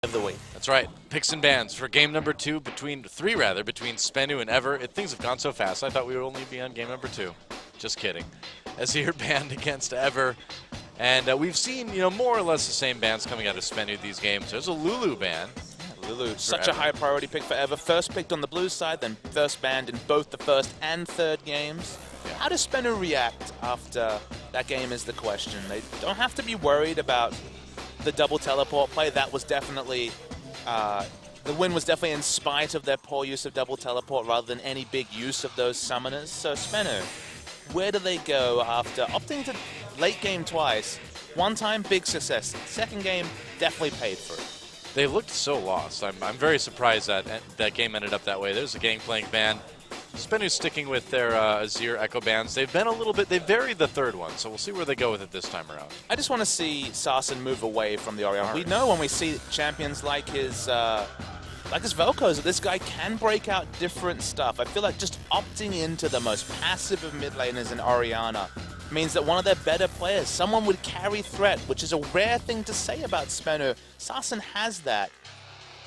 of the week. That's right. Picks and bans for game number 2, between Spenu and Ever. Things have gone so fast, I thought we would only be on game number 2. Just kidding. Azir banned against Ever. And we've seen, more or less the same bans coming out of Spenu these games. There's a Lulu ban. Lulu, such a high priority pick for Ever. First picked on the blue side, then first banned in both the first and third games. Yeah. How does Spenu react after that game is the question. They don't have to be worried about the double teleport play. That was definitely, the win was definitely in spite of their poor use of double teleport rather than any big use of those summoners. So Spenu, where do they go after opting to late game twice? One time, big success. Second game, definitely paid for it. They looked so lost. I'm very surprised that that game ended up that way. There's a Gangplank ban. Spenu's sticking with their Azir Echo bans. They've been a little bit, they varied the third one, so we'll see where they go with it this time around. I just want to see Sarsen move away from the Orion. We know when we see champions like his Vel'Koz that this guy can break out different stuff. I feel like just opting into the most passive of mid laners in Orianna means that one of their better players, someone would carry threat, which is a rare thing to say about Spenu. Sarsen has that.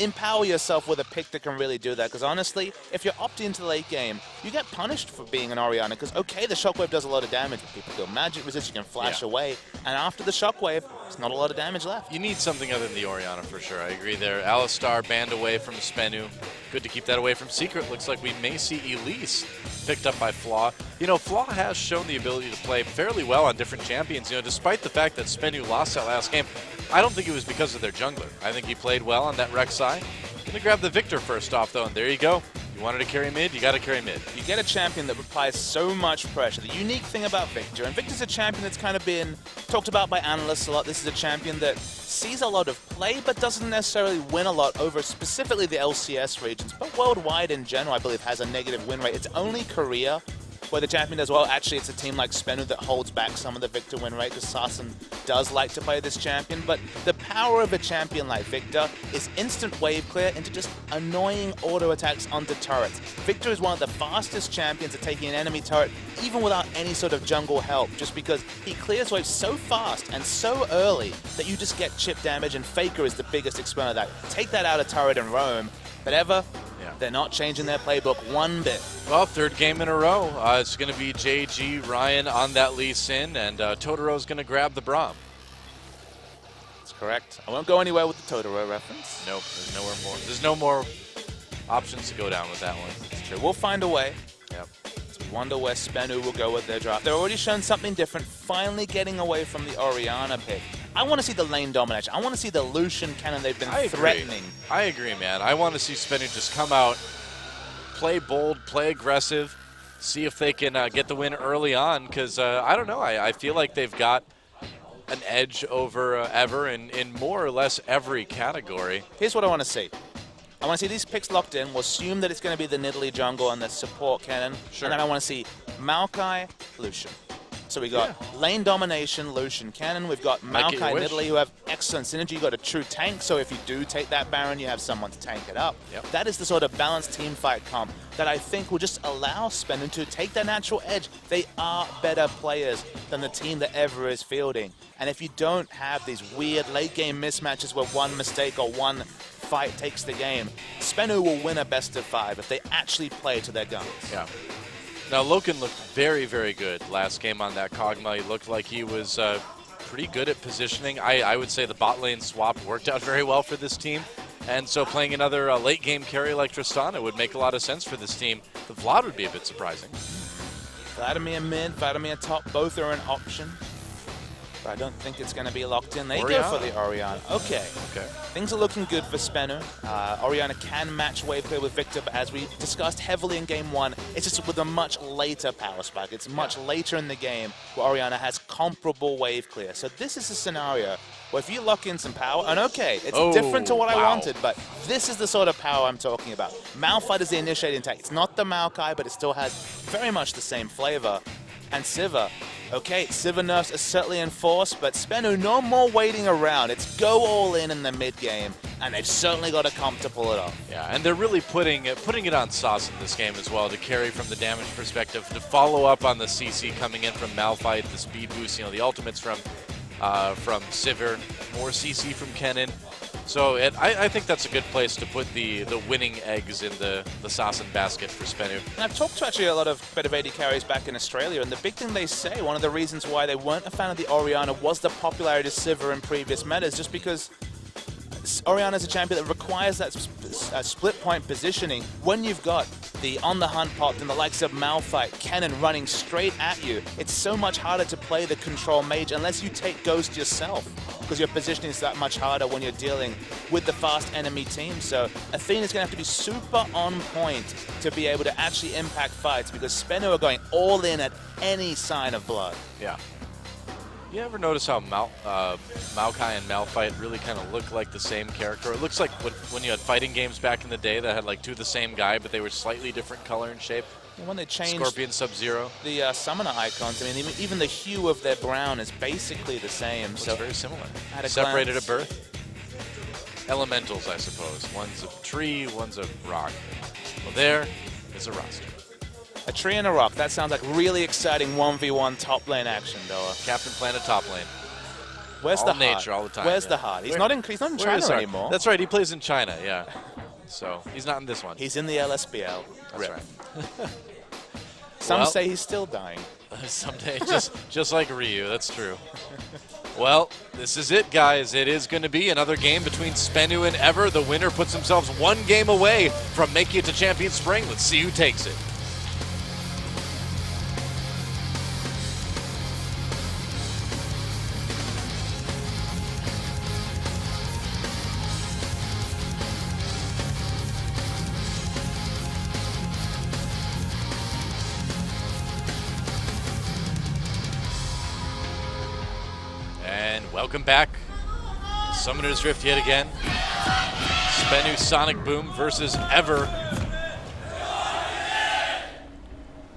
Empower yourself with a pick that can really do that, because honestly, if you're opting into the late game, you get punished for being an Orianna, because okay, the Shockwave does a lot of damage, but people do magic resist, you can flash away, and after the Shockwave, there's not a lot of damage left. You need something other than the Orianna for sure, I agree there. Alistar banned away from Spenu. Good to keep that away from Secret. Looks like we may see Elise picked up by Flaw. Flaw has shown the ability to play fairly well on different champions. Despite the fact that Spenu lost that last game, I don't think it was because of their jungler. I think he played well on that Rek'Sai. Gonna grab the Victor first off though, and there you go. You wanted to carry mid, you gotta carry mid. You get a champion that applies so much pressure. The unique thing about Victor, and Victor's a champion that's kind of been talked about by analysts a lot. This is a champion that sees a lot of play, but doesn't necessarily win a lot over specifically the LCS regions, but worldwide in general, I believe, has a negative win rate. It's only Korea where the champion does well. Actually, it's a team like Spenu that holds back some of the Victor win rate, because Sarsen does like to play this champion. But the power of a champion like Victor is instant wave clear into just annoying auto attacks onto turrets. Victor is one of the fastest champions at taking an enemy turret, even without any sort of jungle help, just because he clears waves so fast and so early that you just get chip damage, and Faker is the biggest exponent of that. Take that out of turret and roam, but Ever, they're not changing their playbook one bit. Well, third game in a row. It's going to be JG, Ryan on that Lee Sin, and Totoro's going to grab the Braum. That's correct. I won't go anywhere with the Totoro reference. Nope, there's nowhere more. There's no more options to go down with that one. It's true. We'll find a way. Yep. Let's wonder where Spenu will go with their draft. They're already shown something different, finally getting away from the Orianna pick. I want to see the lane domination. I want to see the Lucian cannon they've been threatening. I agree, man. I want to see Spenu just come out, play bold, play aggressive, see if they can get the win early on, because I don't know. I feel like they've got an edge over Ever in more or less every category. Here's what I want to see. I want to see these picks locked in. We'll assume that it's going to be the Nidalee jungle and the support cannon. Sure. And then I want to see Maokai, Lucian. So we got lane domination, Lucian cannon. We've got Maokai, Nidalee, who have excellent synergy. You've got a true tank, so if you do take that Baron, you have someone to tank it up. Yep. That is the sort of balanced team fight comp that I think will just allow Spenu to take their natural edge. They are better players than the team that Ever is fielding. And if you don't have these weird late game mismatches where one mistake or one fight takes the game, Spenu will win a best of 5 if they actually play to their guns. Yeah. Now, Loken looked very, very good last game on that Kog'Maw. He looked like he was pretty good at positioning. I would say the bot lane swap worked out very well for this team. And so playing another late game carry like Tristana would make a lot of sense for this team. The Vlad would be a bit surprising. Vladimir mid, Vladimir top, both are an option. But I don't think it's going to be locked in. They go for the Orianna. Okay. Things are looking good for Spenu. Orianna can match wave clear with Victor, but as we discussed heavily in game 1, it's just with a much later power spike. It's much later in the game where Orianna has comparable wave clear. So this is a scenario where if you lock in some power, and okay, it's different to what I wanted, but this is the sort of power I'm talking about. Malphite is the initiating attack. It's not the Maokai, but it still has very much the same flavor. And Sivir. Okay, Sivir nerfs are certainly enforced, but Spenu, no more waiting around. It's go all in the mid game, and they've certainly got a comp to pull it off. Yeah, and they're really putting it on Sauce in this game as well to carry from the damage perspective, to follow up on the CC coming in from Malphite, the speed boost, the ultimates from Sivir, more CC from Kennen. So I think that's a good place to put the winning eggs in the Sassen basket for Spenu. And I've talked to actually a lot of better AD carries back in Australia, and the big thing they say, one of the reasons why they weren't a fan of the Orianna was the popularity of Sivir in previous metas, just because Orianna is a champion that requires that split point positioning. When you've got the on the hunt popped and the likes of Malphite, Kennen running straight at you, it's so much harder to play the control mage unless you take Ghost yourself, because your positioning is that much harder when you're dealing with the fast enemy team. So Athena's going to have to be super on point to be able to actually impact fights, because Spenu are going all in at any sign of blood. Yeah. You ever notice how Maokai and Malphite really kind of look like the same character? It looks like when you had fighting games back in the day that had like two the same guy, but they were slightly different color and shape. And when they changed Scorpion, Sub-Zero, the summoner icons, I mean, even the hue of their brown is basically the same. Looks so very similar. At Separated at birth. Elementals, I suppose. One's a tree, one's a rock. Well, there is a roster. A tree and a rock. That sounds like really exciting 1v1 top lane action, Doa. Captain Planet top lane. Where's all the heart? nature all the time. Where's yeah. the heart? He's not in China anymore. That's right. He plays in China. Yeah. So he's not in this one. He's in the LSBL. That's right. Some say he's still dying. Someday, just like Ryu. That's true. Well, this is it, guys. It is going to be another game between Spenu and Ever. The winner puts themselves one game away from making it to Champion Spring. Let's see who takes it. Welcome back. Summoner's Rift yet again. Spenu Sonic Boom versus Ever.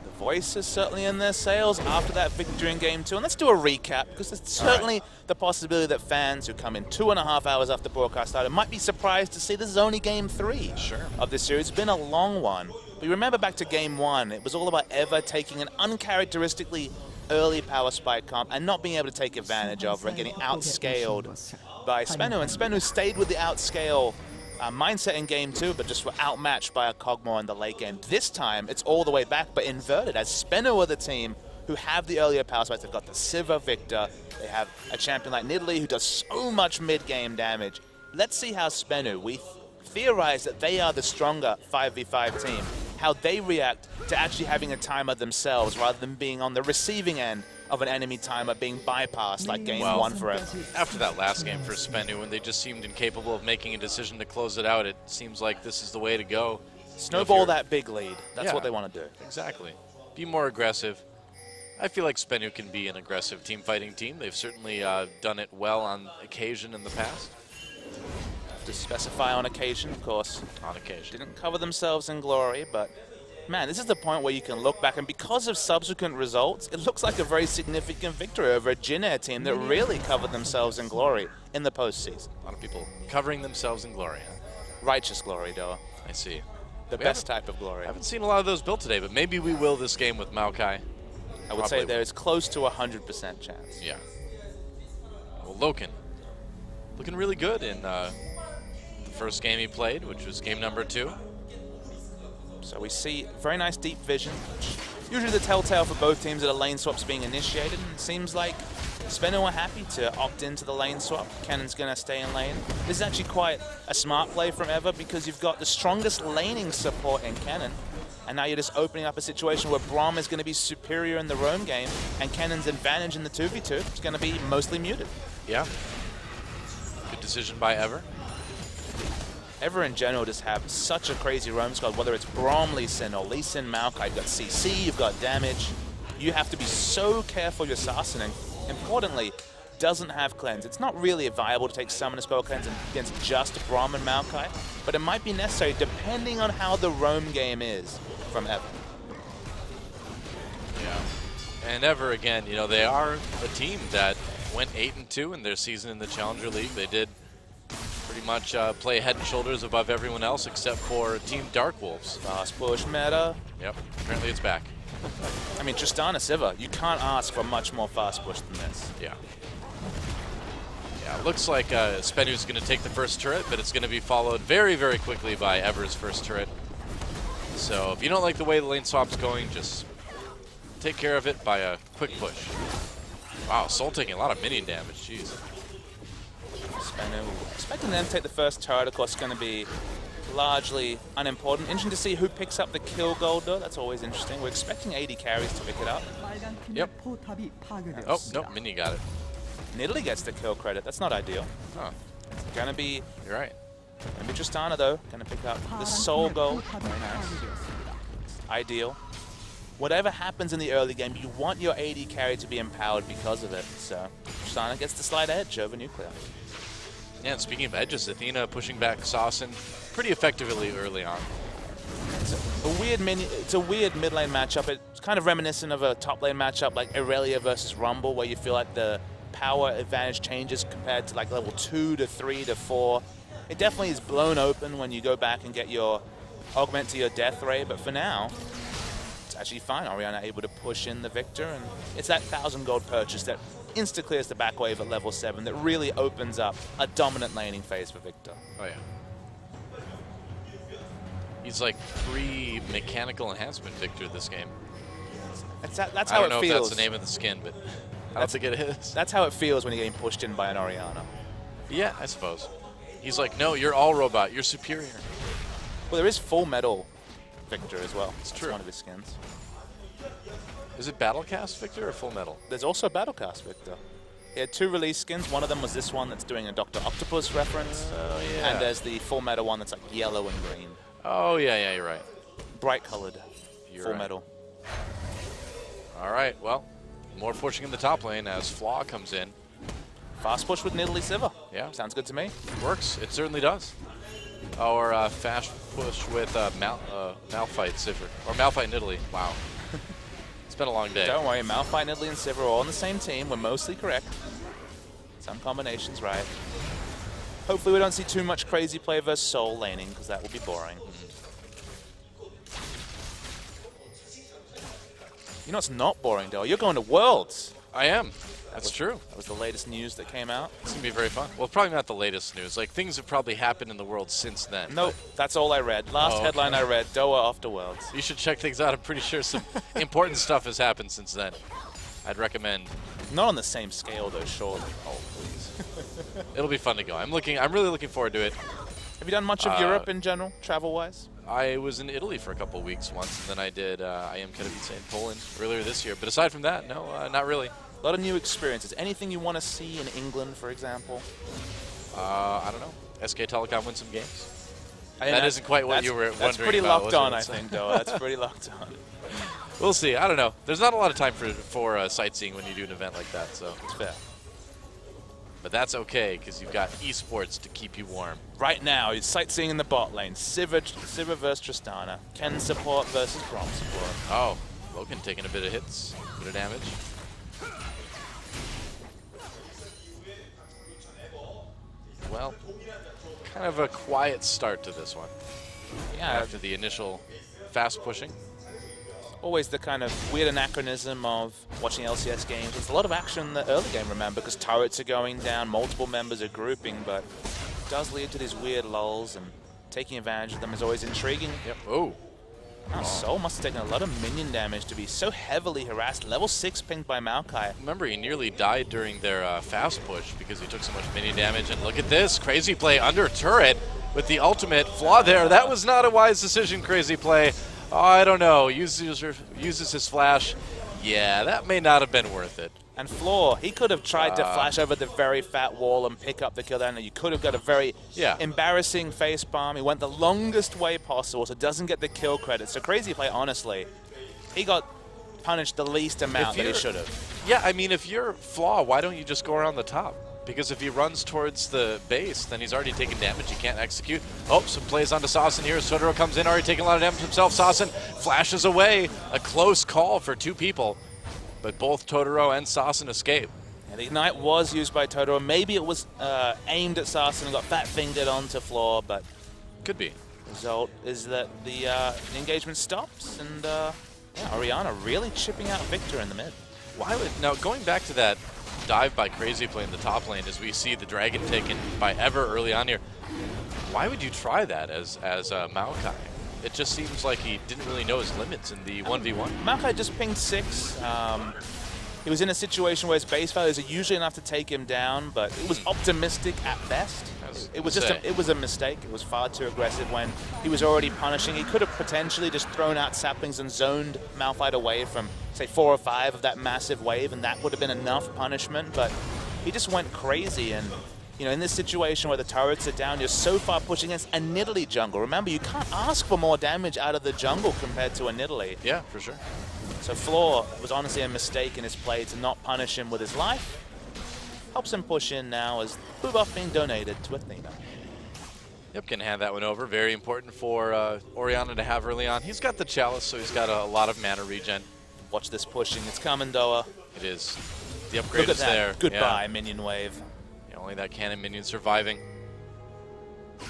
The voice is certainly in their sails after that victory in Game 2. And let's do a recap, because there's certainly the possibility that fans who come in 2.5 hours after broadcast started might be surprised to see this is only Game 3 of this series. It's been a long one. But you remember back to Game 1, it was all about Ever taking an uncharacteristically early power spike comp and not being able to take advantage of and getting outscaled by Spenu. And Spenu stayed with the outscale mindset in Game 2, but just were outmatched by a Kog'Maw in the late game. This time, it's all the way back, but inverted, as Spenu are the team who have the earlier power spikes. They've got the Sivir Victor. They have a champion like Nidalee who does so much mid-game damage. Let's see how Spenu, we theorize that they are the stronger 5v5 team, how they react to actually having a timer themselves rather than being on the receiving end of an enemy timer being bypassed like Game 1 forever. After that last game for Spenu, when they just seemed incapable of making a decision to close it out, it seems like this is the way to go. Snowball that big lead. That's what they want to do. Exactly. Be more aggressive. I feel like Spenu can be an aggressive team fighting team. They've certainly done it well on occasion in the past. To specify on occasion, of course. On occasion. Didn't cover themselves in glory, but man, this is the point where you can look back, and because of subsequent results, it looks like a very significant victory over a Jin Air team that really covered themselves in glory in the postseason. A lot of people covering themselves in glory, huh? Righteous glory, Doa. I see. The best type of glory. I haven't seen a lot of those built today, but maybe we will this game with Maokai. I would say there is close to 100% chance. Yeah. Well, Loken, looking really good in the first game he played, which was game number 2. So we see very nice deep vision. Usually the telltale for both teams that a lane swap's being initiated, and it seems like Spenu are happy to opt into the lane swap. Kennen's going to stay in lane. This is actually quite a smart play from Ever, because you've got the strongest laning support in Kennen, and now you're just opening up a situation where Braum is going to be superior in the roam game, and Kennen's advantage in the 2v2 is going to be mostly muted. Yeah. Good decision by Ever. Ever in general just have such a crazy roam squad, whether it's Braum, Lee Sin, or Lee Sin, Maokai. You've got CC, you've got damage. You have to be so careful your Assassin, and importantly, doesn't have cleanse. It's not really viable to take summoner spell cleanse against just Braum and Maokai, but it might be necessary depending on how the roam game is from Ever. Yeah. And Ever, again, you know, they are a team that went 8-2 in their season in the Challenger League. They did pretty much play head and shoulders above everyone else except for Team Dark Wolves. Fast push meta. Yep, apparently it's back. I mean, Tristana Sivir, you can't ask for much more fast push than this. Yeah. Yeah, looks like Spenu's going to take the first turret, but it's going to be followed very, very quickly by Ever's first turret. So if you don't like the way the lane swap's going, just take care of it by a quick push. Wow, Soul taking a lot of minion damage, jeez. Spenu expecting them to take the first turret, of course, going to be largely unimportant. Interesting to see who picks up the kill gold, though. That's always interesting. We're expecting 80 carries to pick it up. Yep. Oh, no, minion got it. Nidalee gets the kill credit. That's not ideal. Huh. It's going to be... You're right. Going to be Tristana, though. Going to pick up the soul gold. Very nice. Ideal. Whatever happens in the early game, you want your AD carry to be empowered because of it. So Tristana gets the slight edge over Nuclear. Yeah, and speaking of edges, Athena pushing back Saucin pretty effectively early on. It's a weird mid lane matchup. It's kind of reminiscent of a top lane matchup like Irelia versus Rumble, where you feel like the power advantage changes compared to like level 2 to 3 to 4. It definitely is blown open when you go back and get your augment to your death ray, but for now, it's actually fine. Orianna able to push in the Victor, and it's that 1,000 gold purchase that insta-clears the back wave at level 7 that really opens up a dominant laning phase for Victor. Oh, yeah. He's like pre-mechanical enhancement Victor this game. That's how it feels. I don't know if that's the name of the skin, but I don't think it is. That's how it feels when you're getting pushed in by an Orianna. Yeah, I suppose. He's like, no, you're all robot. You're superior. Well, there is full metal Victor as well. It's true. That's one of his skins. Is it Battlecast Victor or Full Metal? There's also Battlecast Victor. He had 2 release skins. One of them was this one that's doing a Dr. Octopus reference. Oh, yeah. And there's the Full Metal one that's like yellow and green. Oh, yeah, you're right. Bright colored Full right. Metal. All right, well, more pushing in the top lane as Flaw comes in. Fast push with Nidalee Sivir. Yeah. Sounds good to me. Works. It certainly does. Or fast push with Malphite Sivir. Or Malphite Nidalee. Wow. It's been a long day. Don't worry, Malphite, Nidalee, and Sivir are all on the same team. We're mostly correct. Some combinations right. Hopefully we don't see too much crazy play versus soul laning, because that will be boring. You know it's not boring, Dale. You're going to Worlds. I am. That's true. That was the latest news that came out. It's going to be very fun. Well, probably not the latest news. Like, things have probably happened in the world since then. Nope, that's all I read. Last headline I read, Doha off to Worlds. You should check things out. I'm pretty sure some important stuff has happened since then. I'd recommend. Not on the same scale, though, surely. Oh, please. It'll be fun to go. I'm really looking forward to it. Have you done much of Europe in general, travel-wise? I was in Italy for a couple of weeks once, and then I did IM Katowice in Poland earlier this year. But aside from that, no, not really. A lot of new experiences. Anything you want to see in England, for example? I don't know. SK Telecom win some games. That isn't quite what you were wondering about. That's pretty locked on, I think, though. That's pretty locked on. We'll see. I don't know. There's not a lot of time for sightseeing when you do an event like that, so It's fair. But that's okay, because you've got esports to keep you warm. Right now, it's sightseeing in the bot lane. Sivir versus Tristana. Ken support versus Braum support. Oh, Logan taking a bit of hits, bit of damage. Well, kind of a quiet start to this one. Yeah. After the initial fast pushing. Always the kind of weird anachronism of watching LCS games. There's a lot of action in the early game, remember, because turrets are going down, multiple members are grouping, but it does lead to these weird lulls, and taking advantage of them is always intriguing. Yep. Oh. Now, Soul must have taken a lot of minion damage to be so heavily harassed. Level 6 pinged by Maokai. Remember, he nearly died during their fast push because he took so much minion damage. And look at this, crazy play under turret with the ultimate Flaw there. That was not a wise decision, crazy play. Oh, I don't know. Uses his flash. Yeah, that may not have been worth it. And Floor, he could have tried to flash over the very fat wall and pick up the kill there. You could have got a very embarrassing face bomb. He went the longest way possible, so doesn't get the kill credit. So crazy play, honestly. He got punished the least amount that he should have. Yeah, I mean, if you're Flaw, why don't you just go around the top? Because if he runs towards the base, then he's already taken damage. He can't execute. Oh, some plays onto Saucin here. Totoro comes in, already taking a lot of damage himself. Saucin flashes away. A close call for 2 people. But both Totoro and Saucin escape. And the Ignite was used by Totoro. Maybe it was aimed at Saucin and got fat-fingered onto Floor, but... Could be. The result is that the engagement stops, and Orianna really chipping out Victor in the mid. Why would... Now, going back to that dive by Crazy Play in the top lane as we see the dragon taken by Ever early on here. Why would you try that as Maokai? It just seems like he didn't really know his limits in the 1v1. Maokai just pinged 6. He was in a situation where his base values are usually enough to take him down, but it was optimistic at best. It was a mistake. It was far too aggressive when he was already punishing. He could have potentially just thrown out saplings and zoned Malphite away from, say, 4 or 5 of that massive wave, and that would have been enough punishment, but he just went crazy. And you know, in this situation where the turrets are down, you're so far pushing against a Nidalee jungle. Remember, you can't ask for more damage out of the jungle compared to a Nidalee. Yeah, for sure. So Floor was honestly a mistake in his play to not punish him with his life. Helps him push in now as blue buff being donated to Athena. Yep, can hand that one over. Very important for Orianna to have early on. He's got the Chalice, so he's got a lot of mana regen. Watch this pushing. It's coming, Doa. It is. The upgrade Look at is that. there. Goodbye, yeah. minion wave. Yeah, only that cannon minion surviving.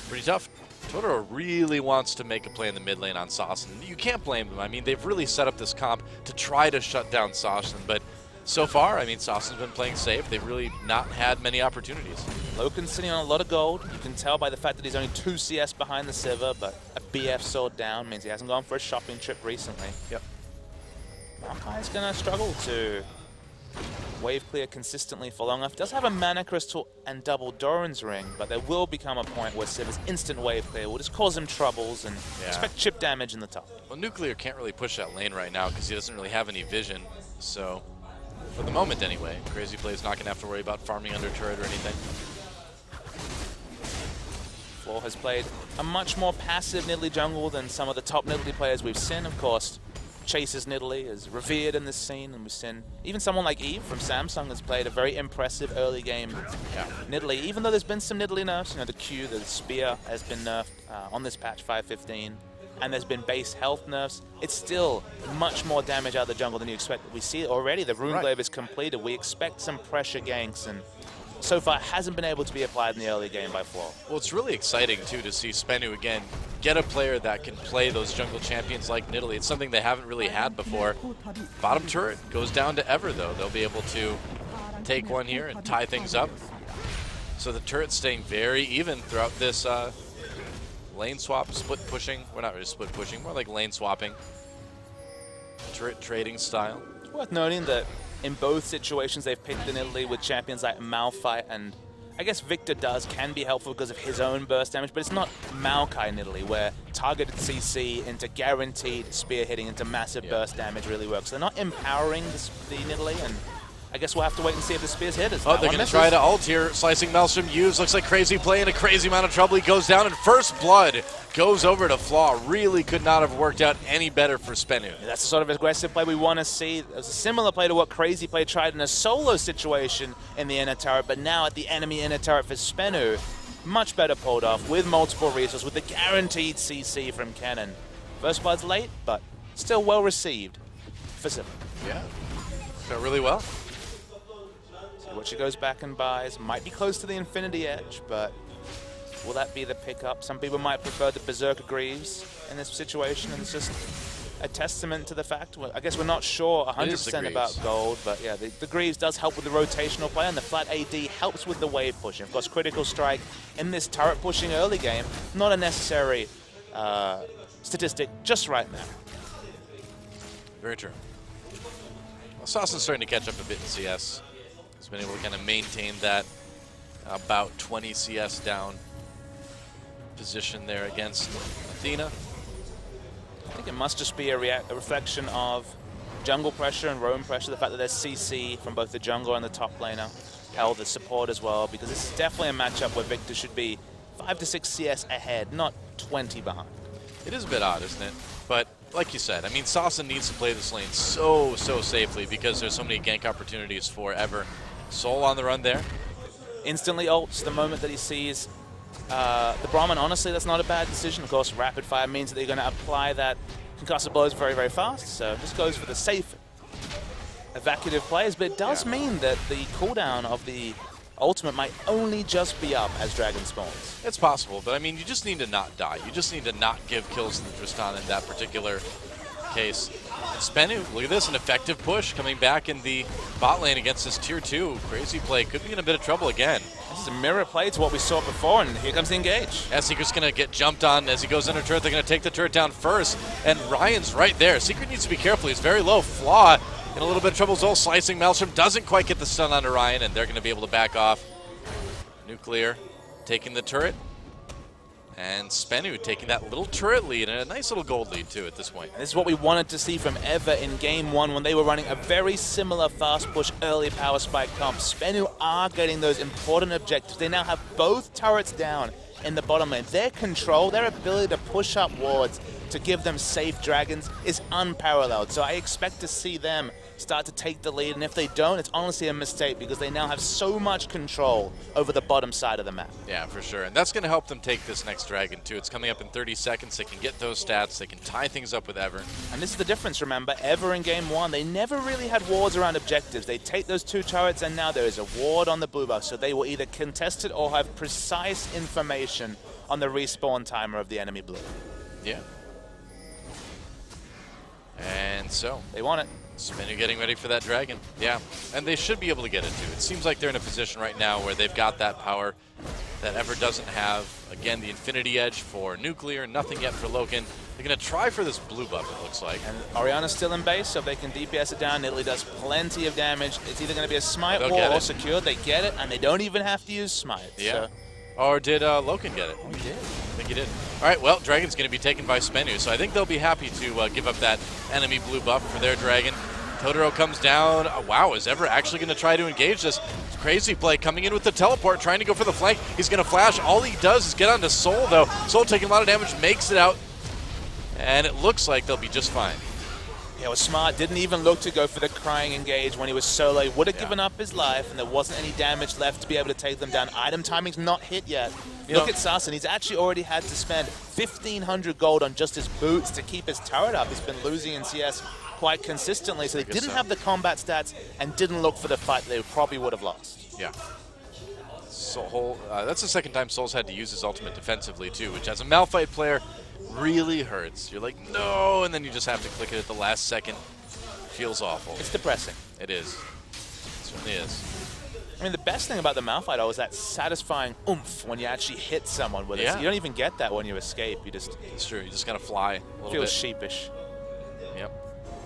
Pretty tough. Totoro really wants to make a play in the mid lane on Sasson. You can't blame them. I mean, they've really set up this comp to try to shut down Sasson, but so far, I mean, Sasson's been playing safe. They've really not had many opportunities. Loken's sitting on a lot of gold. You can tell by the fact that he's only 2 CS behind the Sivir, but a BF sword down means he hasn't gone for a shopping trip recently. Yep. Maokai's going to struggle to wave clear consistently for long enough. Does have a Mana Crystal and double Doran's Ring, but there will become a point where Sivir's instant wave clear will just cause him troubles and expect chip damage in the top. Well, Nuclear can't really push that lane right now because he doesn't really have any vision, so for the moment anyway, Crazy Play's not going to have to worry about farming under turret or anything. Floor has played a much more passive Nidalee jungle than some of the top Nidalee players we've seen. Of course, Chase's Nidalee is revered in this scene, and we've seen even someone like Eve from Samsung has played a very impressive early game Nidalee, even though there's been some Nidalee nerfs. You know, the Q, the spear has been nerfed on this patch 5.15, and there's been base health nerfs. It's still much more damage out of the jungle than you expect. We see already the Rune Glaive is completed. We expect some pressure ganks, and so far it hasn't been able to be applied in the early game by Floor. Well, it's really exciting, too, to see Spenu again get a player that can play those jungle champions like Nidalee. It's something they haven't really had before. Bottom turret goes down to Ever, though. They'll be able to take one here and tie things up. So the turret's staying very even throughout this lane swap, split pushing. We're not really split pushing, more like lane swapping. Turret trading style. It's worth noting that in both situations they've picked the Nidalee with champions like Malphite, and I guess Victor can be helpful because of his own burst damage, but it's not Maokai Nidalee where targeted CC into guaranteed spear hitting into massive burst damage really works. They're not empowering the Nidalee, and I guess we'll have to wait and see if the spear's hit. Oh, they're going to try to ult here. Slicing Maelstrom used. Looks like Crazy Play in a crazy amount of trouble. He goes down, and First Blood goes over to Flaw. Really could not have worked out any better for Spenu. That's the sort of aggressive play we want to see. It was a similar play to what Crazy Play tried in a solo situation in the inner turret, but now at the enemy inner turret for Spenu. Much better pulled off with multiple resources, with the guaranteed CC from Cannon. First Blood's late, but still well received for Sivir. Yeah, got really well. What she goes back and buys might be close to the Infinity Edge, but will that be the pickup? Some people might prefer the Berserker Greaves in this situation, and it's just a testament to the fact. Well, I guess we're not sure 100% about gold, but yeah, the Greaves does help with the rotational play, and the flat AD helps with the wave pushing. Of course, Critical Strike in this turret pushing early game, not a necessary statistic just right now. Very true. Well, Sasson's starting to catch up a bit in CS. He's been able to kind of maintain that about 20 CS down position there against Athena. I think it must just be a reflection of jungle pressure and roam pressure, the fact that there's CC from both the jungle and the top laner, held the support as well, because this is definitely a matchup where Victor should be 5 to 6 CS ahead, not 20 behind. It is a bit odd, isn't it? But like you said, I mean, Sasson needs to play this lane so safely because there's so many gank opportunities for Ever. Soul on the run there. Instantly ults the moment that he sees the Brahmin. Honestly, that's not a bad decision. Of course, rapid fire means that you're going to apply that concussive blows very fast, so just goes for the safe evacuative plays, but it does mean that the cooldown of the ultimate might only just be up as Dragon spawns. It's possible, but I mean, you just need to not die. You just need to not give kills to the Tristan in that particular case. And Spenu, look at this, an effective push coming back in the bot lane against this tier 2. Crazy play, could be in a bit of trouble again. This is a mirror play to what we saw before, and here comes the engage. Yeah, Secret's going to get jumped on as he goes under turret. They're going to take the turret down first, and Ryan's right there. Secret needs to be careful. He's very low. Flaw in a little bit of trouble. Zol slicing. Maelstrom doesn't quite get the stun onto Ryan, and they're going to be able to back off. Nuclear taking the turret. And Spenu taking that little turret lead, and a nice little gold lead, too, at this point. This is what we wanted to see from Ever in Game 1 when they were running a very similar fast push early power spike comp. Spenu are getting those important objectives. They now have both turrets down in the bottom lane. Their control, their ability to push up wards to give them safe dragons is unparalleled. So I expect to see them start to take the lead, and if they don't, it's honestly a mistake because they now have so much control over the bottom side of the map. Yeah, for sure. And that's going to help them take this next dragon, too. It's coming up in 30 seconds. They can get those stats. They can tie things up with Ever. And this is the difference, remember. Ever in Game 1, they never really had wards around objectives. They take those 2 turrets, and now there is a ward on the blue buff, so they will either contest it or have precise information on the respawn timer of the enemy blue. Yeah. And so they want it. Spenu getting ready for that dragon. Yeah, and they should be able to get it too. It seems like they're in a position right now where they've got that power that Ever doesn't have. Again, the Infinity Edge for Nuclear, nothing yet for Loken. They're going to try for this blue buff, it looks like. And Oriana's still in base, so if they can DPS it down, Italy does plenty of damage. It's either going to be a Smite wall or secured. They get it, and they don't even have to use Smite. Yeah. So. Or did Loken get it? Oh, he did. I think he did. All right, well, Dragon's going to be taken by Spenu, so I think they'll be happy to give up that enemy blue buff for their Dragon. Totoro comes down. Oh, wow, is Ever actually going to try to engage this? Crazy play coming in with the teleport, trying to go for the flank. He's going to flash. All he does is get onto Soul, though. Soul taking a lot of damage, makes it out, and it looks like they'll be just fine. Yeah, it was smart. Didn't even look to go for the crying engage when he was solo. He would have given up his life, and there wasn't any damage left to be able to take them down. Item timing's not hit yet. Look at Sassen. He's actually already had to spend 1,500 gold on just his boots to keep his turret up. He's been losing in CS quite consistently, so they didn't have the combat stats and didn't look for the fight they probably would have lost. Yeah. Soul, that's the second time Soul's had to use his ultimate defensively, too, which as a Malphite player really hurts. You're like, no, and then you just have to click it at the last second. Feels awful. It's depressing. It is. It certainly is. I mean, the best thing about the Malphite is that satisfying oomph when you actually hit someone with it. You don't even get that when you escape. You just... It's true. You just gotta fly a little feels bit. Sheepish. Yep.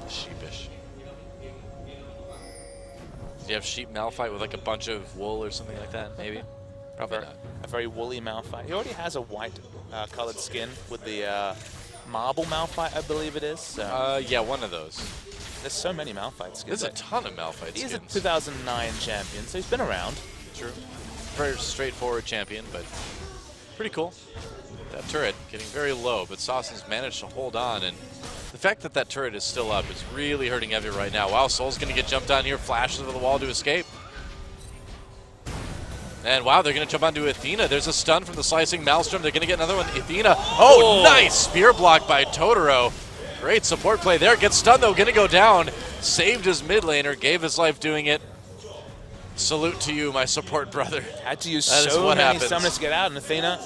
Sheepish. Do you have sheep Malphite with like a bunch of wool or something like that, maybe? Probably not. A very woolly Malphite. He already has a white colored skin with the marble Malphite, I believe it is. Yeah, one of those. There's so many Malphite skins. There's a ton of Malphite skins. He's a 2009 champion, so he's been around. True. Very straightforward champion, but pretty cool. That turret getting very low, but Sauce's managed to hold on, and the fact that that turret is still up is really hurting Evie right now. Wow, Soul's going to get jumped on here, flashes over the wall to escape. And wow, they're going to jump onto Athena. There's a stun from the slicing Maelstrom. They're going to get another one. Athena. Oh, nice spear block by Totoro. Great support play there. Gets stunned though, going to go down. Saved his mid laner, gave his life doing it. Salute to you, my support brother. Had to use so many summoners to get out, and Athena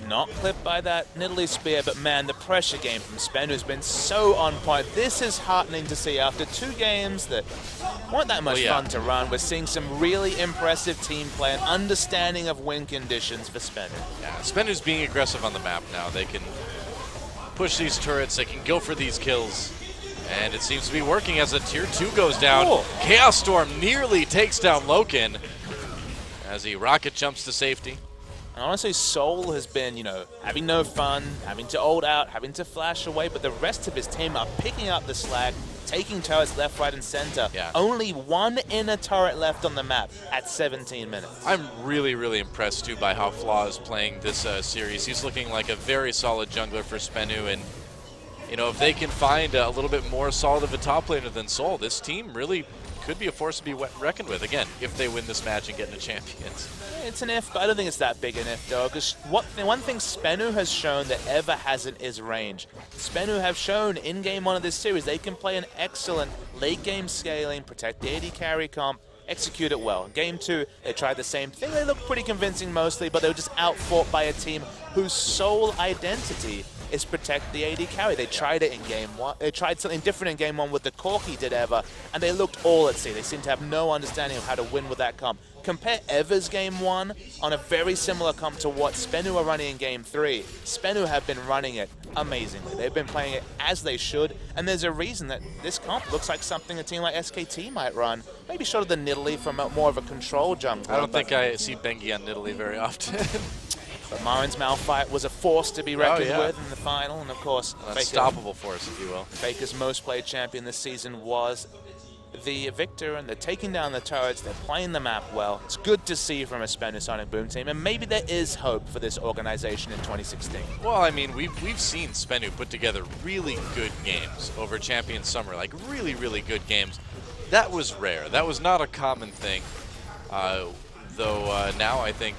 not clipped by that Nidalee spear, but man, the pressure game from Spenu has been so on point. This is heartening to see after 2 games that weren't that much fun to run. We're seeing some really impressive team play and understanding of win conditions for Spenu. Yeah, Spenu's being aggressive on the map now. They can push these turrets, they can go for these kills, and it seems to be working as a tier 2 goes down. Cool. Chaos Storm nearly takes down Loken as he rocket jumps to safety. And honestly, Soul has been, having no fun, having to ult out, having to flash away, but the rest of his team are picking up the slack, taking turrets left, right, and center. Yeah. Only 1 inner turret left on the map at 17 minutes. I'm really, really impressed, too, by how Flaw is playing this series. He's looking like a very solid jungler for Spenu, and, if they can find a little bit more solid of a top laner than Soul, this team really could be a force to be reckoned with, again, if they win this match and get into champions. It's an if, but I don't think it's that big an if, though, because one thing Spenu has shown that Ever hasn't is range. Spenu have shown in Game 1 of this series they can play an excellent late-game scaling, protect the AD carry comp, execute it well. In Game 2, they tried the same thing. They looked pretty convincing mostly, but they were just outfought by a team whose sole identity is protect the AD carry. They tried it in game 1. They tried something different in game 1 with the Corki did Ever, and they looked all at sea. They seemed to have no understanding of how to win with that comp. Compare Ever's game 1 on a very similar comp to what Spenu are running in game 3. Spenu have been running it amazingly. They've been playing it as they should, and there's a reason that this comp looks like something a team like SKT might run. Maybe short of the Nidalee from more of a control jungler. I don't think I see Bengi on Nidalee very often. But Marin's Malphite was a force to be reckoned with in the final, and of course, an unstoppable force, if you will. Faker's most played champion this season was the Victor, and they're taking down the turrets, they're playing the map well. It's good to see from a Spanish Sonic Boom team, and maybe there is hope for this organization in 2016. Well, I mean, we've seen Spenu put together really good games over Champion Summer, like really, really good games. That was rare. That was not a common thing, though now I think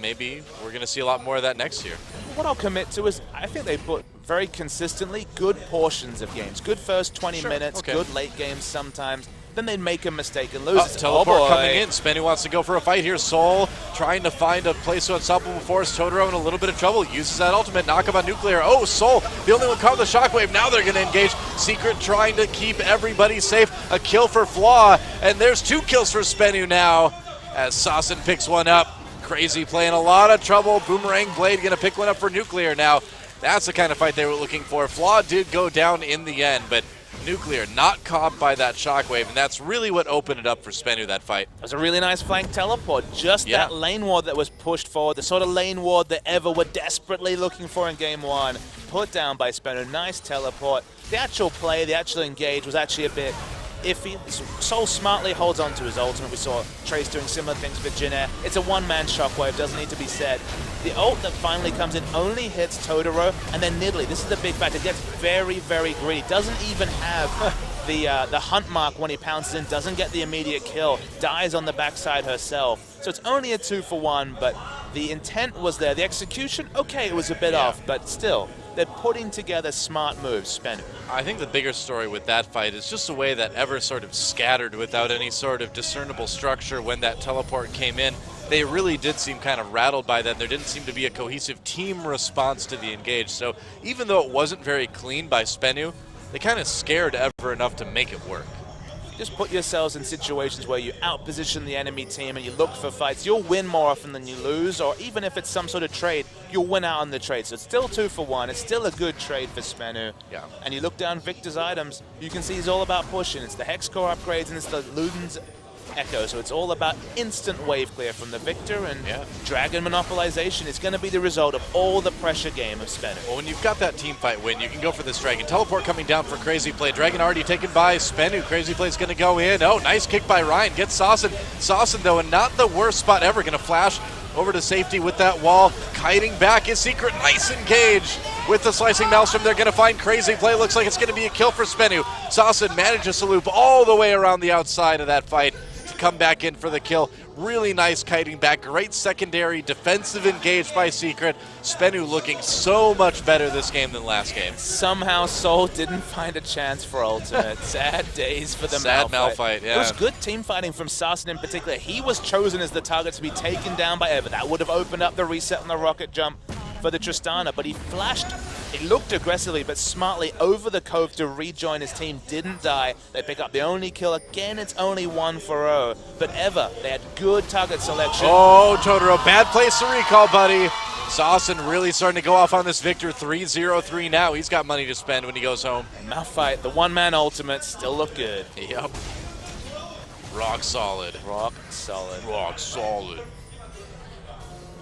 maybe we're going to see a lot more of that next year. What I'll commit to is I think they put very consistently good portions of games. Good first 20 minutes, good late games sometimes. Then they'd make a mistake and lose. Teleport coming in. Spenu wants to go for a fight here. Soul trying to find a place to unstoppable force. Totoro in a little bit of trouble. Uses that ultimate. Knock him on Nuclear. Oh, Soul, the only one caught the shockwave. Now they're going to engage. Secret trying to keep everybody safe. A kill for Flaw. And there's 2 kills for Spenu now as Sasson picks one up. Crazy playing a lot of trouble. Boomerang Blade going to pick one up for Nuclear now. That's the kind of fight they were looking for. Flaw did go down in the end, but Nuclear not caught by that shockwave, and that's really what opened it up for Spenu, that fight. It was a really nice flank teleport. Just that lane ward that was pushed forward, the sort of lane ward that Ever were desperately looking for in game 1. Put down by Spenu. Nice teleport. The actual play, the actual engage was actually a bit iffy. Soul smartly holds on to his ultimate. We saw Trace doing similar things for Jin Air. It's a one-man shockwave, doesn't need to be said. The ult that finally comes in only hits Totoro and then Nidalee. This is the big factor. Gets very, very greedy. Doesn't even have the hunt mark when he pounces in. Doesn't get the immediate kill. Dies on the backside herself. So it's only a 2-for-1, but the intent was there. The execution, okay, it was a bit off, but still, they're putting together smart moves, Spenu. I think the bigger story with that fight is just the way that Ever sort of scattered without any sort of discernible structure when that teleport came in. They really did seem kind of rattled by that. There didn't seem to be a cohesive team response to the engage. So even though it wasn't very clean by Spenu, they kind of scared Ever enough to make it work. Just put yourselves in situations where you outposition the enemy team and you look for fights. You'll win more often than you lose, or even if it's some sort of trade, you'll win out on the trade. So it's still 2-for-1. It's still a good trade for Spenu. Yeah. And you look down Victor's items, you can see he's all about pushing. It's the Hex Core upgrades and it's the Luden's Echo. So it's all about instant wave clear from the Victor, and Dragon monopolization is going to be the result of all the pressure game of Spenu. Well, when you've got that team fight win, you can go for this Dragon. Teleport coming down for Crazy Play. Dragon already taken by Spenu. Crazy Play's going to go in. Oh, nice kick by Ryan. Gets Sasson. Sasson, though, in not the worst spot ever. Going to flash over to safety with that wall. Kiting back is Secret. Nice engage with the Slicing Maelstrom. They're going to find Crazy Play. Looks like it's going to be a kill for Spenu. Sasson manages to loop all the way around the outside of that fight to come back in for the kill. Really nice kiting back. Great secondary defensive engage by Secret. Spenu looking so much better this game than last game. Somehow Soul didn't find a chance for ultimate. Sad days for the Sad Malphite, yeah. It was good team fighting from Sasson in particular. He was chosen as the target to be taken down by Ever. That would have opened up the reset and the rocket jump for the Tristana, but he flashed. It looked aggressively, but smartly over the cove to rejoin his team. Didn't die. They pick up the only kill. Again, it's only 1-for-0. But Ever, they had good target selection. Oh, Totoro, bad place to recall, buddy. Sasson really starting to go off on this Victor. 3-0-3 now. He's got money to spend when he goes home. And Malphite, the one-man ultimate, still look good. Yep. Rock solid. Rock solid. Rock solid.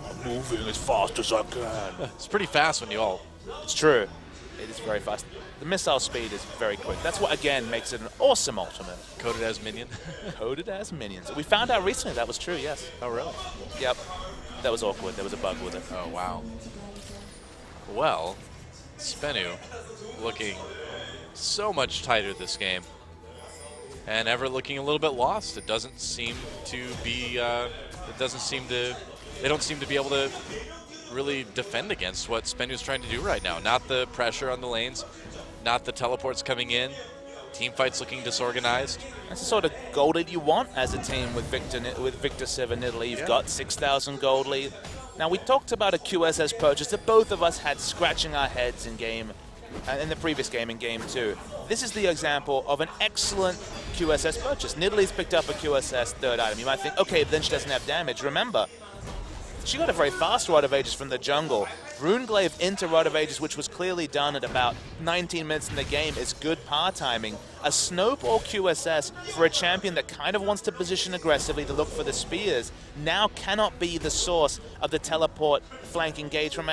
I'm moving as fast as I can. It's pretty fast when you all... It's true. It is very fast. The missile speed is very quick. That's what, again, makes it an awesome ultimate. Coded as minion? Coded as minions. We found out recently that was true, yes. Oh, really? Yep. That was awkward. There was a bug with it. Oh, wow. Well, Spenu looking so much tighter this game. And Ever looking a little bit lost. It doesn't seem to be, they don't seem to be able to really defend against what Spenu's trying to do right now. Not the pressure on the lanes, not the teleports coming in. Team fights looking disorganized. That's the sort of gold lead you want as a team with Victor Civ and Nidalee. You've got 6,000 gold lead. Now, we talked about a QSS purchase that both of us had scratching our heads in the previous game, in Game 2. This is the example of an excellent QSS purchase. Nidalee's picked up a QSS third item. You might think, okay, then she doesn't have damage. Remember, she got a very fast Rod of Ages from the jungle. Runeglaive into Rod of Ages, which was clearly done at about 19 minutes in the game, is good par timing. A Snowball QSS for a champion that kind of wants to position aggressively to look for the spears now cannot be the source of the teleport flank engage from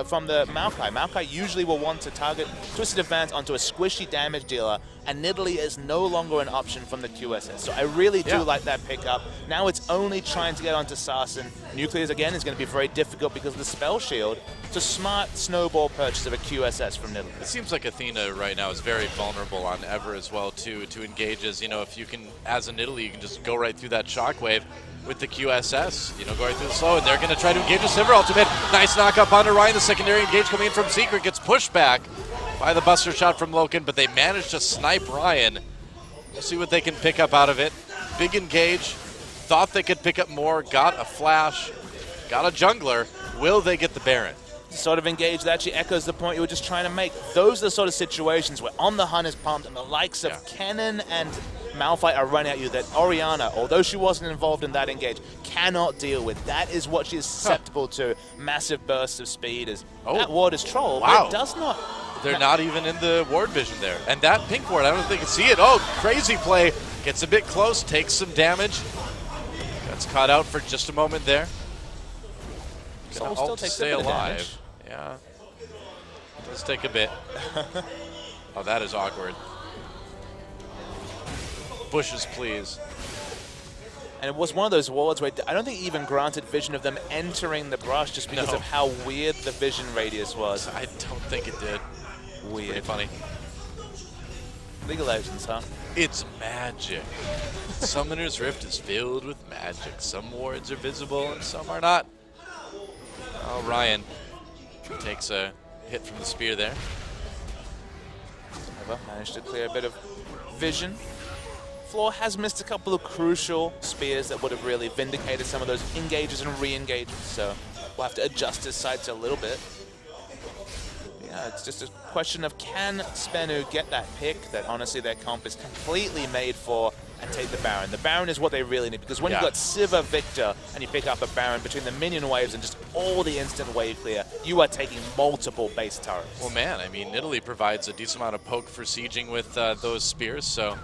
from the Maokai. Maokai usually will want to target Twisted Advance onto a squishy damage dealer, and Nidalee is no longer an option from the QSS. So I really do like that pickup. Now it's only trying to get onto Sarsen. Nuclears again is going to be very difficult because of the spell shield. It's a smart snowball purchase of a QSS from Nidalee. It seems like Athena right now is very vulnerable on Ever as well too, to engages. You know, if you can, as a Nidalee, you can just go right through that shockwave with the QSS, you know, go right through the slow, and they're going to try to engage a Sivir ultimate. Nice knock up onto Ryan. The secondary engage coming in from Secret gets pushed back by the buster shot from Loken, but they managed to snipe Ryan. We'll see what they can pick up out of it. Big engage. Thought they could pick up more. Got a flash. Got a jungler. Will they get the Baron? Sort of engage that actually echoes the point you were just trying to make. Those are the sort of situations where On the Hunt is pumped and the likes of Kennen and Malphite are running at you that Orianna, although she wasn't involved in that engage, cannot deal with. That is what she is susceptible to. Massive bursts of speed. That ward is troll. Wow. It does not. They're not even in the ward vision there. And that pink ward, I don't think they can see it. Oh, crazy play. Gets a bit close, takes some damage. Gets caught out for just a moment there. Soul still takes a bit of damage. Yeah. Does take a bit. Oh, that is awkward. Bushes, please. And it was one of those wards where I don't think he even granted vision of them entering the brush just because of how weird the vision radius was. I don't think it did. Weird. Pretty funny. League of Legends, huh? It's magic. Summoner's Rift is filled with magic. Some wards are visible and some are not. Oh, Ryan takes a hit from the spear there. Managed to clear a bit of vision. Floor has missed a couple of crucial spears that would have really vindicated some of those engages and re-engages, so we'll have to adjust his sights a little bit. Yeah, it's just a question of can Spenu get that pick that honestly their comp is completely made for and take the Baron. The Baron is what they really need, because when you've got Sivir Victor and you pick up a Baron between the minion waves and just all the instant wave clear, you are taking multiple base turrets. Well, man, I mean, Nidalee provides a decent amount of poke for sieging with those spears, so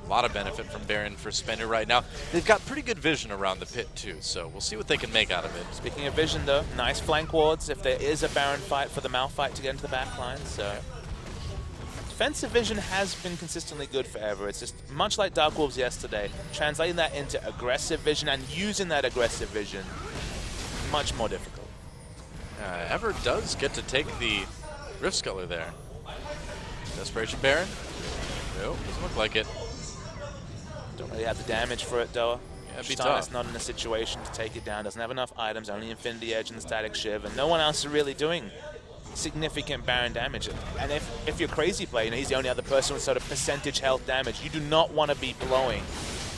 a lot of benefit from Baron for Spenu right now. They've got pretty good vision around the pit, too, so we'll see what they can make out of it. Speaking of vision, though, nice flank wards if there is a Baron fight for the Malphite to get into the back line, so... Defensive vision has been consistently good forever. It's just much like Dark Wolves yesterday, translating that into aggressive vision and using that aggressive vision, much more difficult. Ever does get to take the Rift Sculler there. Desperation Baron? Nope, doesn't look like it. Don't really have the damage for it, though. Yeah, it'd be tough. Not in a situation to take it down. Doesn't have enough items, only Infinity Edge and the Static Shiv, and no one else is really doing significant Baron damage. And if you're Crazy Play, he's the only other person with sort of percentage health damage. You do not want to be blowing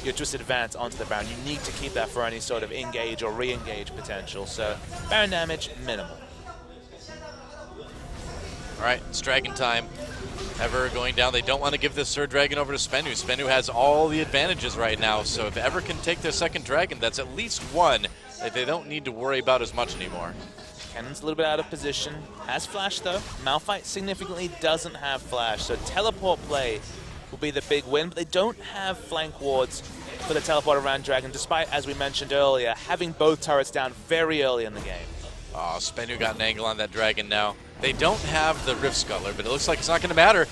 your Twisted Advance onto the Baron. You need to keep that for any sort of engage or re-engage potential. So Baron damage, minimal. All right, it's Dragon time. Ever going down. They don't want to give this third dragon over to Spenu. Spenu has all the advantages right now, so if Ever can take their second dragon, that's at least one that they don't need to worry about as much anymore. Cannon's a little bit out of position. Has flash, though. Malphite significantly doesn't have flash, so teleport play will be the big win, but they don't have flank wards for the teleport around Dragon, despite, as we mentioned earlier, having both turrets down very early in the game. Oh, Spenu got an angle on that dragon now. They don't have the Rift Sculler, but it looks like it's not going to matter.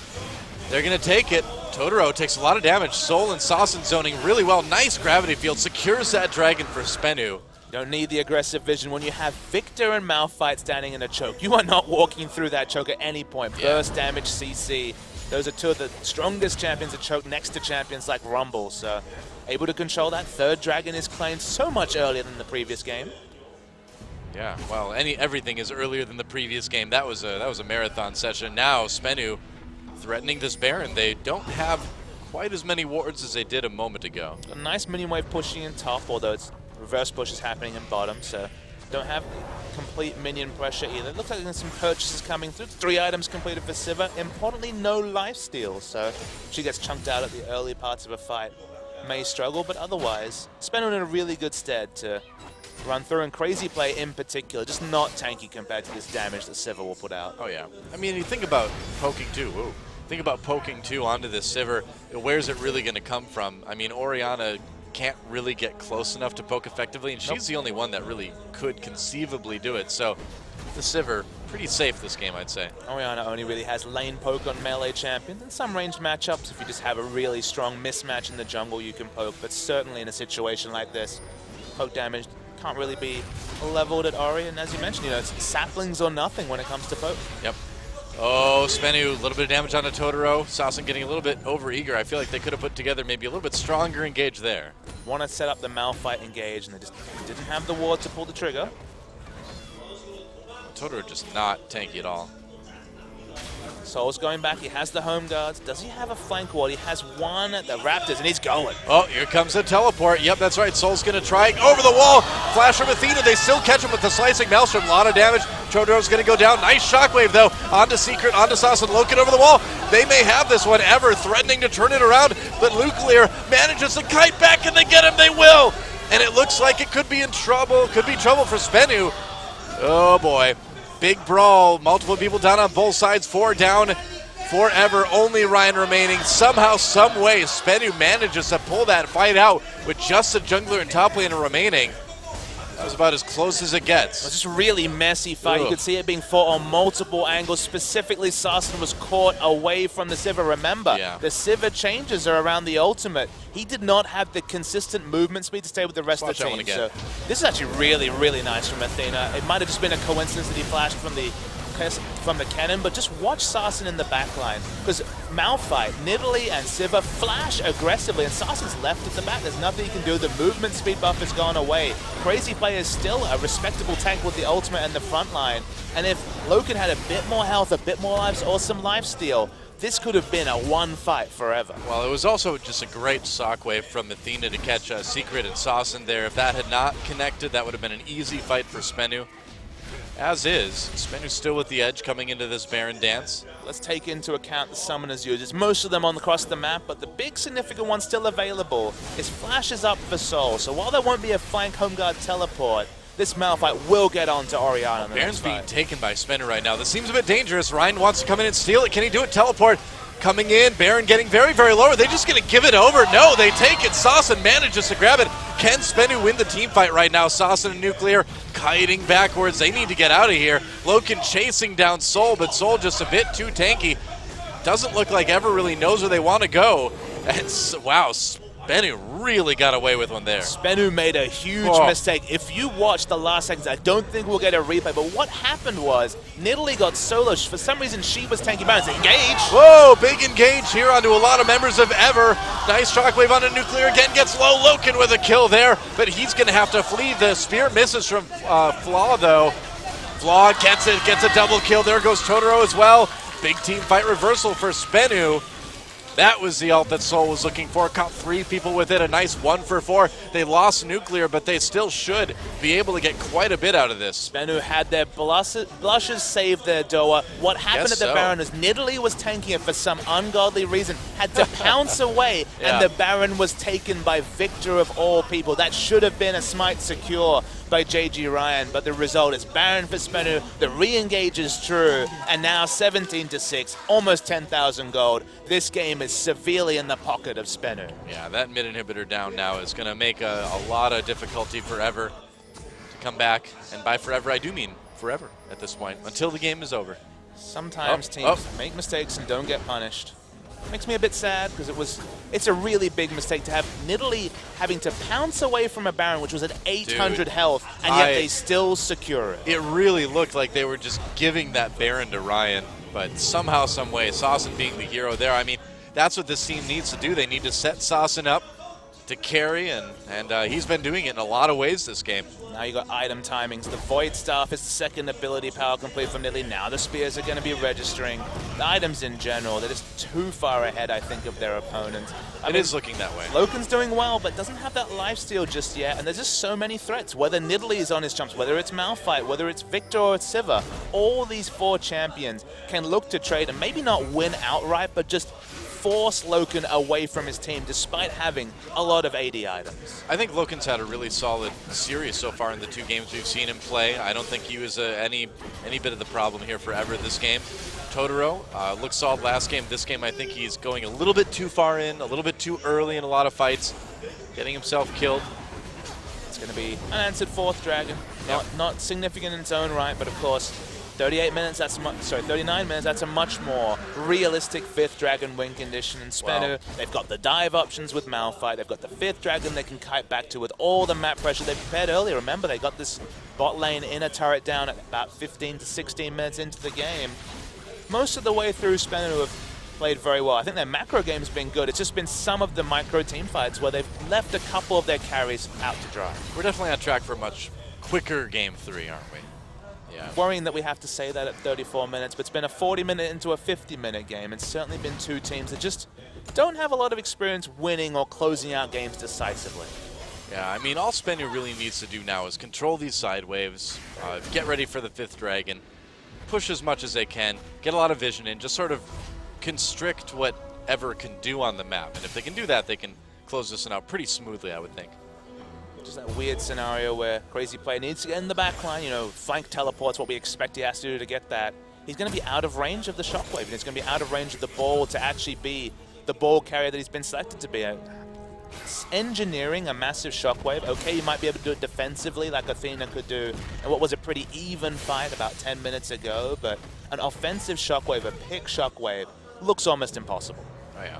They're going to take it. Totoro takes a lot of damage. Soul and Sassen zoning really well. Nice gravity field. Secures that dragon for Spenu. Don't need the aggressive vision when you have Victor and Malphite standing in a choke. You are not walking through that choke at any point. Burst damage, CC. Those are two of the strongest champions that choke next to champions like Rumble. So able to control that. Third dragon is claimed so much earlier than the previous game. Yeah, well, everything is earlier than the previous game. That was a marathon session. Now Spenu threatening this Baron. They don't have quite as many wards as they did a moment ago. A nice minion wave pushing in top, although it's reverse push is happening in bottom, so Don't have complete minion pressure either. It looks like there's some purchases coming through. 3 items completed for Siva. Importantly, no lifesteal, so she gets chunked out at the early parts of a fight. May struggle, but otherwise, Spenu in a really good stead to run through, and Crazy Play in particular, just not tanky compared to this damage that Sivir will put out. Oh yeah. I mean, you think about poking too. Whoa. Think about poking too onto this Sivir. Where's it really going to come from? I mean, Orianna can't really get close enough to poke effectively, and she's the only one that really could conceivably do it. So the Sivir, pretty safe this game, I'd say. Orianna only really has lane poke on melee champions. In some ranged matchups, if you just have a really strong mismatch in the jungle, you can poke, but certainly in a situation like this, poke damage can't really be leveled at Ori, and as you mentioned, you know, it's saplings or nothing when it comes to poke. Yep. Oh, Spenu, a little bit of damage on the Totoro. Sassen getting a little bit over-eager. I feel like they could have put together maybe a little bit stronger engage there. Want to set up the Malphite engage, and they just didn't have the ward to pull the trigger. Totoro just not tanky at all. Soul's going back. He has the home guards. Does he have a flank ward? He has one at the Raptors, and he's going. Oh, here comes the teleport. Yep, that's right. Soul's going to try over the wall. Flash from Athena. They still catch him with the slicing Maelstrom. A lot of damage. Totoro's going to go down. Nice shockwave, though. Onto Secret, onto Sassen. Loken over the wall. They may have this one ever, threatening to turn it around, but Nuclear manages to kite back, and they get him. They will. And it looks like it could be in trouble. Could be trouble for Spenu. Oh, boy. Big brawl, multiple people down on both sides, 4 down forever, only Ryan remaining. Somehow, some way, Spenu manages to pull that fight out with just a jungler and top laner remaining. That was about as close as it gets. It was just a really messy fight. You could see it being fought on multiple angles. Specifically, Sassen was caught away from the Sivir. Remember, the Sivir changes are around the ultimate. He did not have the consistent movement speed to stay with the rest of the team. So this is actually really, really nice from Athena. It might have just been a coincidence that he flashed from the cannon, but just watch Sassen in the backline, because Malphite, Nidalee, and Sivir flash aggressively, and Sassen's left at the back. There's nothing he can do. The movement speed buff has gone away. Crazy Play is still a respectable tank with the ultimate and the front line, and if Loken had a bit more health, a bit more lives, or some lifesteal, this could have been a one fight forever. Well, it was also just a great shockwave from Athena to catch Secret and Sassen there. If that had not connected, that would have been an easy fight for Spenu. As is, Spenu's still with the edge coming into this Baron dance. Let's take into account the summoners users, most of them on across the map, but the big significant one still available is flashes up for Soul. So while there won't be a flank home guard teleport, this Malphite will get onto Orianna. Baron's being taken by Spenu right now. This seems a bit dangerous. Ryan wants to come in and steal it. Can he do it? Teleport coming in. Baron getting very, very low. Are they just going to give it over? No, they take it. Sassen manages to grab it. Can Spenu win the team fight right now? Sassen and Nuclear kiting backwards. They need to get out of here. Loken chasing down Soul, but Soul just a bit too tanky. Doesn't look like ever really knows where they want to go. And wow, Spenu really got away with one there. Spenu made a huge mistake. If you watch the last seconds, I don't think we'll get a replay, but what happened was Nidalee got solo. For some reason, she was tanky Baron. Engage! Whoa, big engage here onto a lot of members of Ever. Nice shockwave onto Nuclear. Again, gets low. Loken with a kill there, but he's going to have to flee. The spear misses from Flaw, though. Flaw gets it, gets a double kill. There goes Totoro as well. Big team fight reversal for Spenu. That was the ult that Soul was looking for. Caught 3 people with it. A nice 1 for 4. They lost Nuclear, but they still should be able to get quite a bit out of this. Spenu had their blushes save their Doa. What happened at the Baron is Nidalee was tanking it for some ungodly reason. Had to pounce away, and the Baron was taken by Victor of all people. That should have been a smite secure by JG Ryan, but the result is Baron for Spenu. The re-engage is true, and now 17-6, almost 10,000 gold. This game is severely in the pocket of Spenu. Yeah, that mid inhibitor down now is going to make a lot of difficulty for Ever to come back, and by forever I do mean forever at this point, until the game is over. Sometimes teams make mistakes and don't get punished. Makes me a bit sad, because it's a really big mistake to have Nidalee having to pounce away from a Baron, which was at 800 health, and yet they still secure it. It really looked like they were just giving that Baron to Ryan, but somehow, some way, Sassen being the hero there. I mean, that's what this team needs to do. They need to set Sassen up to carry, and he's been doing it in a lot of ways this game. Now you got item timings. The Void Staff is the second ability power complete from Nidalee. Now the Spears are going to be registering. The items in general, they're just too far ahead, I think, of their opponents. It is looking that way. Loken's doing well, but doesn't have that lifesteal just yet, and there's just so many threats. Whether Nidalee is on his jumps, whether it's Malphite, whether it's Victor or it's Sivir, all these 4 champions can look to trade and maybe not win outright, but just force Loken away from his team despite having a lot of AD items. I think Loken's had a really solid series so far in the 2 games we've seen him play. I don't think he was any bit of the problem here forever this game. Totoro looked solid last game. This game, I think he's going a little bit too far in, a little bit too early in a lot of fights, getting himself killed. It's going to be unanswered 4th dragon. Not significant in its own right, but of course, 38 minutes, 39 minutes, that's a much more realistic 5th dragon win condition. And Spenu, they've got the dive options with Malphite, they've got the 5th dragon they can kite back to with all the map pressure they prepared earlier. Remember, they got this bot lane inner turret down at about 15 to 16 minutes into the game. Most of the way through, Spenu have played very well. I think their macro game's been good. It's just been some of the micro team fights where they've left a couple of their carries out to dry. We're definitely on track for a much quicker game 3, aren't we? Yeah. Worrying that we have to say that at 34 minutes, but it's been a 40-minute into a 50-minute game. It's certainly been 2 teams that just don't have a lot of experience winning or closing out games decisively. Yeah, I mean, all Spenu really needs to do now is control these side waves, get ready for the 5th dragon, push as much as they can, get a lot of vision in, just sort of constrict whatever can do on the map. And if they can do that, they can close this one out pretty smoothly, I would think. Just that weird scenario where Crazy Play needs to get in the back line, you know, flank teleports, what we expect he has to do to get that. He's going to be out of range of the shockwave, and he's going to be out of range of the ball to actually be the ball carrier that he's been selected to be. Engineering a massive shockwave, okay, you might be able to do it defensively like Athena could do in what was a pretty even fight about 10 minutes ago, but an offensive shockwave, a pick shockwave, looks almost impossible. Oh, yeah.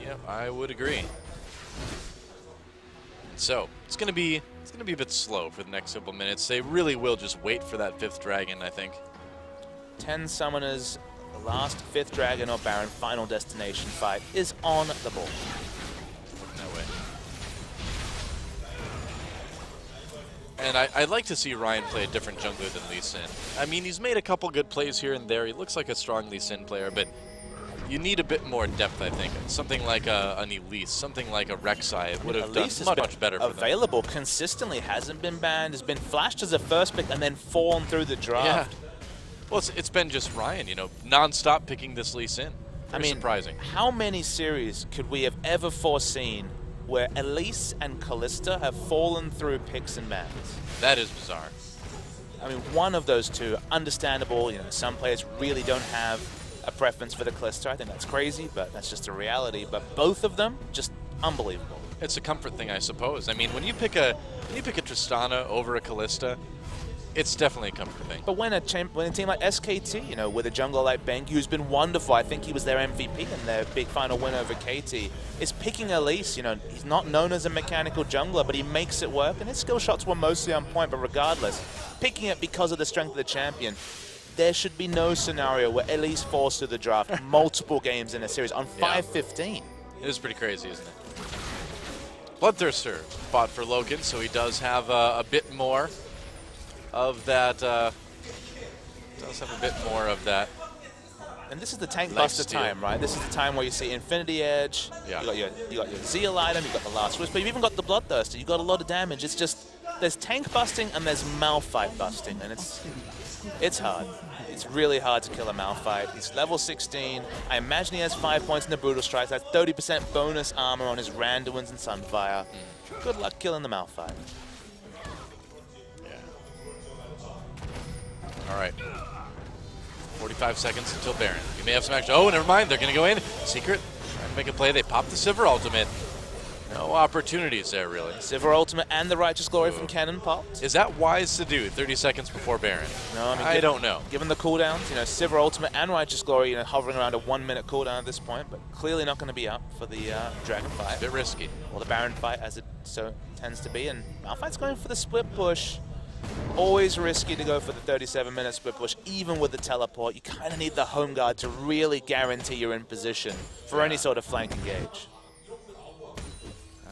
Yep, I would agree. So it's gonna be a bit slow for the next couple minutes. They really will just wait for that 5th dragon, I think. 10 summoners, the last 5th dragon or Baron final destination fight is on the board. Looking that way. And I'd like to see Ryan play a different jungler than Lee Sin. I mean, he's made a couple good plays here and there. He looks like a strong Lee Sin player, but you need a bit more depth, I think. Something like an Elise, something like a Rek'Sai would have done much better for them. Available consistently, hasn't been banned, has been flashed as a first pick and then fallen through the draft. Yeah. Well, it's been just Ryan, you know, non-stop picking this Lee Sin. I mean, surprising. How many series could we have ever foreseen where Elise and Kalista have fallen through picks and bans? That is bizarre. I mean, one of those two, understandable. You know, some players really don't have a preference for the Kalista. I think that's crazy, but that's just a reality. But both of them, just unbelievable. It's a comfort thing, I suppose. I mean, when you pick a Tristana over a Kalista, it's definitely a comfort thing. But when a team like SKT, you know, with a jungler like Bengi, who's been wonderful, I think he was their MVP in their big final win over KT, is picking Elise. You know, he's not known as a mechanical jungler, but he makes it work, and his skill shots were mostly on point. But regardless, picking it because of the strength of the champion, there should be no scenario where Elise falls through the draft multiple games in a series on 5-15. It is pretty crazy, isn't it? Bloodthirster fought for Loken, so he does have a bit more of that. And this is the tank buster time, right? This is the time where you see Infinity Edge. Yeah. You got your Zeal item. You got the Last Whisper. You've even got the Bloodthirster. You got a lot of damage. It's just there's tank busting and there's Malphite busting, and it's hard. It's really hard to kill a Malphite. He's level 16. I imagine he has 5 points in the Brutal Strikes. That's 30% bonus armor on his Randuins and Sunfire. Good luck killing the Malphite. Yeah. All right. 45 seconds until Baron. You may have some action. Oh, never mind. They're going to go in. Secret. Trying to make a play. They pop the Sivir ultimate. No opportunities there, really. Sivir ultimate and the Righteous Glory from Cannon popped. Is that wise to do 30 seconds before Baron? No, I mean, I don't know. Given the cooldowns, you know, Sivir ultimate and Righteous Glory, you know, hovering around a 1 minute cooldown at this point, but clearly not going to be up for the Dragon fight. A bit risky. Or the Baron fight, as it so tends to be. And Malphite's going for the split push. Always risky to go for the 37-minute split push, even with the teleport. You kind of need the home guard to really guarantee you're in position for any sort of flank engage.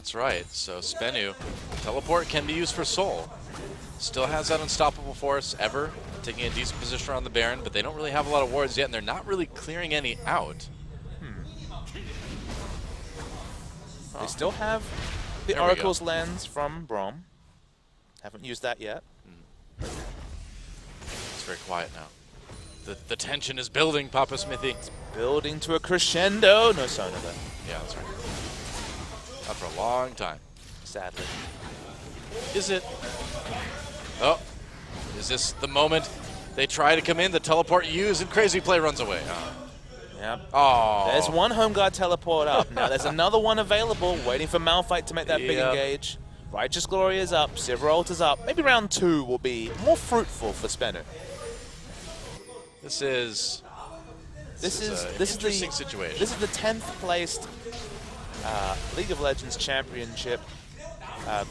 That's right. So Spenu, teleport can be used for Soul. Still has that unstoppable force, Ever taking a decent position around the Baron, but they don't really have a lot of wards yet, and they're not really clearing any out. They still have the Oracle's Lens from Brom. Haven't used that yet. It's very quiet now. The tension is building, Papa Smithy. It's building to a crescendo. No Sona though. Yeah, that's right. Not for a long time. Sadly. Is it? Oh, is this the moment they try to come in, the teleport used, and Crazy Play runs away? Yep. Oh. There's one home guard teleport up. Now there's another one available, waiting for Malphite to make that big engage. Righteous Glory is up, Sivrolt is up. Maybe round 2 will be more fruitful for Spenu. This is an interesting situation. This is the 10th placed League of Legends Championship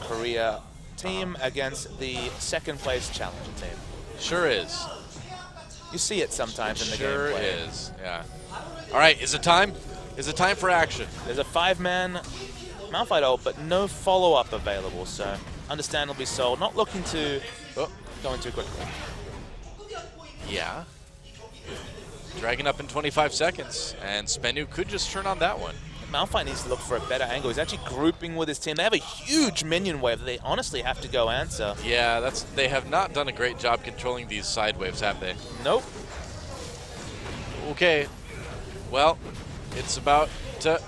Korea team against the 2nd place Challenger team. Sure is. You see it sometimes in the game. Sure is, yeah. All right, is it time? Is it time for action? There's a 5-man Malphite ult, but no follow-up available, so understandably Soul not looking to go in too quickly. Yeah. Dragging up in 25 seconds, and Spenu could just turn on that one. Malphite needs to look for a better angle. He's actually grouping with his team. They have a huge minion wave that they honestly have to go answer. Yeah, they have not done a great job controlling these side waves, have they? Nope. Okay. Well, it's about to...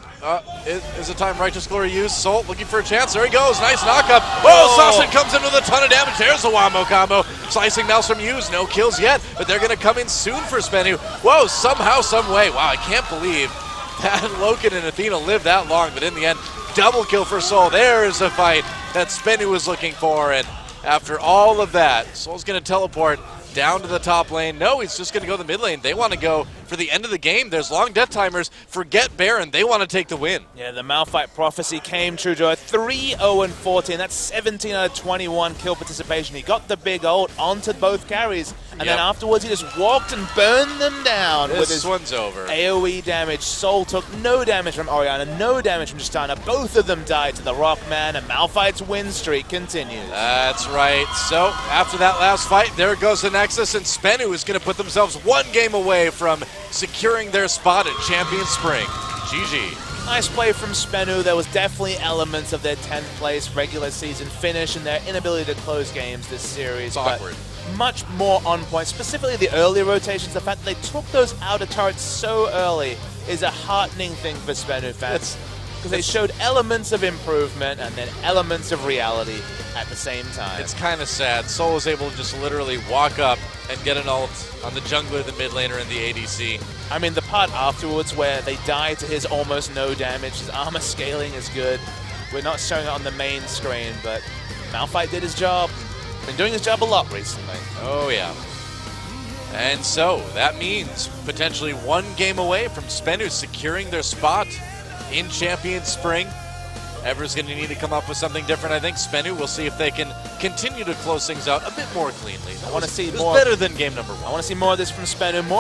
is it time Righteous Glory used? Soul looking for a chance. There he goes. Nice knockup. Oh, Sasson comes in with a ton of damage. There's the Wombo combo. Slicing Maelstrom used. No kills yet, but they're going to come in soon for Spenu. Whoa, somehow, some way. Wow, I can't believe that Loken and Athena lived that long, but in the end, double kill for Soul. There's the fight that Spenu was looking for, and after all of that, Soul's going to teleport down to the top lane. No, he's just going to go to the mid lane. They want to go for the end of the game. There's long death timers. Forget Baron. They want to take the win. Yeah, the Malphite prophecy came true, Joe. 3-0-14. That's 17 out of 21 kill participation. He got the big ult onto both carries, and then afterwards he just walked and burned them down with his one's over. AoE damage. Soul took no damage from Orianna, no damage from Justana. Both of them died to the Rockman, and Malphite's win streak continues. That's right. So after that last fight, there goes the Nexus, and Spenu is going to put themselves one game away from securing their spot at Champion Spring. GG. Nice play from Spenu. There was definitely elements of their 10th place regular season finish and their inability to close games this series. It's awkward. Much more on point, specifically the early rotations. The fact that they took those outer turrets so early is a heartening thing for Spenu fans, because they showed elements of improvement and then elements of reality at the same time. It's kind of sad. Soul was able to just literally walk up and get an ult on the jungler, the mid laner, and the ADC. I mean, the part afterwards where they die to his almost no damage, his armor scaling is good. We're not showing it on the main screen, but Malphite did his job. Been doing his job a lot recently. Oh, yeah. And so that means potentially one game away from Spenu securing their spot in Champion Spring. Ever's going to need to come up with something different, I think. Spenu, we'll see if they can continue to close things out a bit more cleanly. I want to see more. more. Better than game number 1. I want to see more of this from Spenu. More